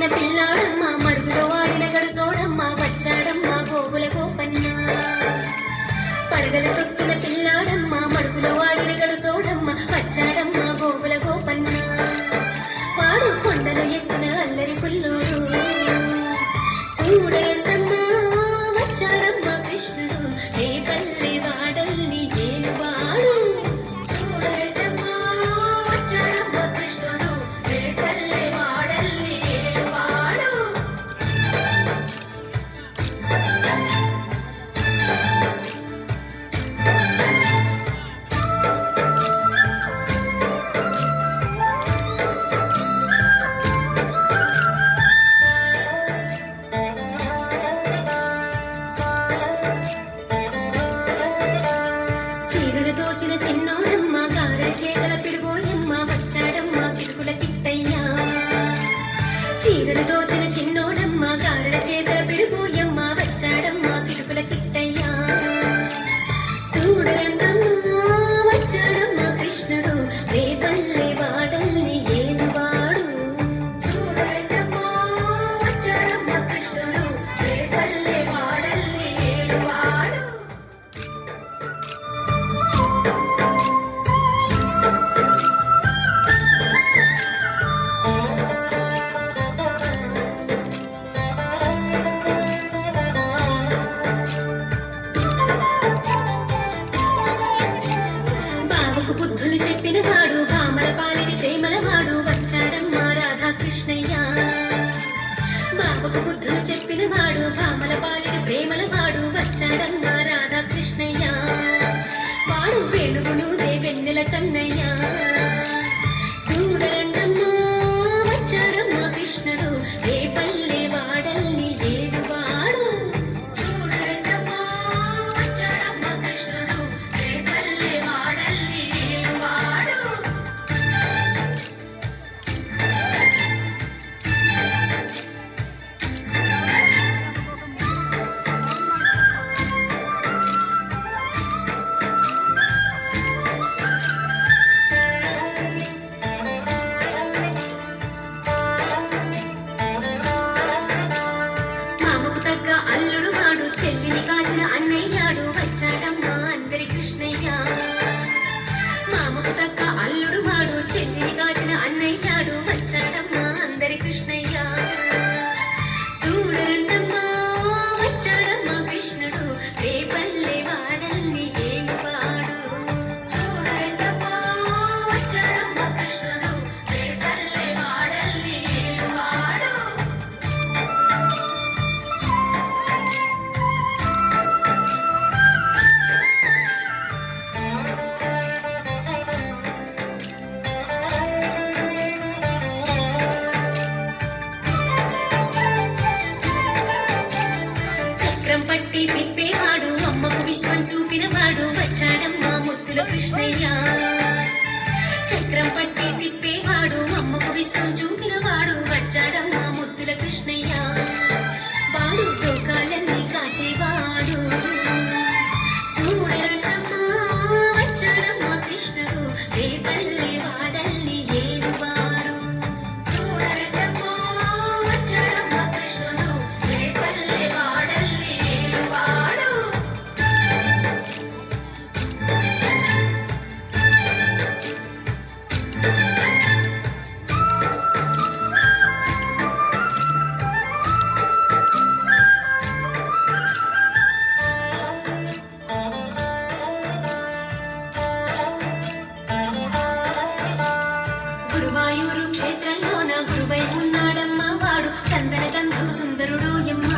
తొక్కిన పిల్లాడమ్మ మడుగులో వాడిన గడుసోడమ్మ వచ్చాడమ్మ గోగుల గోపన్న. పడగలు తొక్కిన పిల్లాడమ్మ మడుగులో వాడిన గడుసోడమ్మ వచ్చాడమ్మ గోగుల గోపన్న. వాడు కొండలు ఎత్తిన అల్లరి పుల్లోడు చూడయంతమ్మా వచ్చాడమ్మ కృష్ణుడు ఏ పల్లె వాడల్ని ఏలువాడు. చూడయంతమ్మా వచ్చాడమ్మ కృష్ణుడు ఏ పల్లె వాడల్ని ఏలువాడు. చీరలు దోచిన చిన్నోడమ్మ గారెల చేతల పిడుగోయమ్మ వచ్చాడమ్మ పిడుగుల కిట్టయ్యా. చీరలు దోచిన చిన్నోడమ్మ గారెల చేతల పిడుగోయమ్మ వచ్చాడమ్మ పిడుగుల కిట్టయ్యా. చూడరండమ్మా వచ్చాడమ్మ కృష్ణుడు రేపల్లె వాడల్ని ఏలువాడు. చూడరండమ్మా వచ్చాడమ్మ కృష్ణుడు రేపల్లె వాడల్ని ఏలువాడు. బావకు బుద్ధులు చెప్పిన వాడు భామల పాలిటి ప్రేమల వాడు వచ్చాడమ్మ రాధాకృష్ణయ్య. బావకు బుద్ధులు చెప్పిన వాడు భామల పాలిటి ప్రేమల వాడు వచ్చాడమ్మ రాధాకృష్ణయ్య. వాడు వెలుగును వెన్నెల కన్నయ్య. చూడరండమ్మా వచ్చాడమ్మ కృష్ణుడు ఏ పల్లె వాడల్ని ఏలువాడు. చూడరండమ్మా వచ్చాడమ్మ కృష్ణుడు ఏ పల్లె వాడల్ని ఏలువాడు. మామకు తగ్గ అల్లుడు వాడు చెల్లిని కాచిన అన్నయ్యాడు వచ్చాడమ్మ అందరి కృష్ణయ్య. మామకు తగ్గ అల్లుడు వాడు చెల్లిని కాచిన అన్నయ్యాడు వచ్చాడమ్మ అందరి కృష్ణయ్య. చూడరండమ్మా వచ్చాడమ్మ కృష్ణుడు రేపల్లె వాడల్ని ఏలువాడు. చూడరండమ్మా వచ్చాడమ్మ కృష్ణుడు రేపల్లె వాడల్ని ఏలువాడు. చక్రం పట్టి తిప్పేవాడు అమ్మకు విశ్వం చూపినవాడు వచ్చాడమ్మ ముద్దుల కృష్ణయ్య. చక్రం పట్టి తిప్పేవాడు అమ్మకు విశ్వం చూపినవాడు వచ్చాడమ్మ ముద్దుల కృష్ణయ్య. వాడు లోకాలన్నీ కాచేవాడు. చూడరండమ్మా వచ్చాడమ్మ కృష్ణుడు రేపల్లె వాడల్ని ఏలువాడు. చూడరండమ్మా వచ్చాడమ్మ కృష్ణుడు రేపల్లె వాడల్ని ఏలువాడు. గురువాయూరు క్షేత్రంలోన గురువై ఉన్నాడమ్మ వాడు చందన గంధపు సుందరుడు యమ్మ.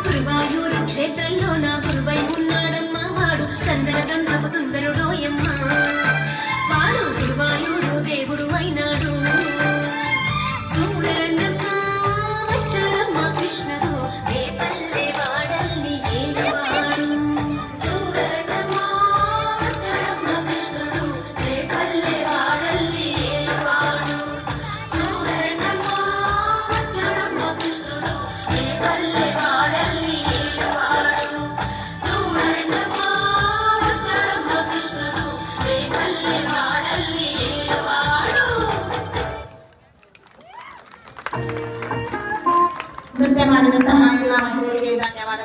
గురువాయూరు క్షేత్రంలోన గురువై ఉన్న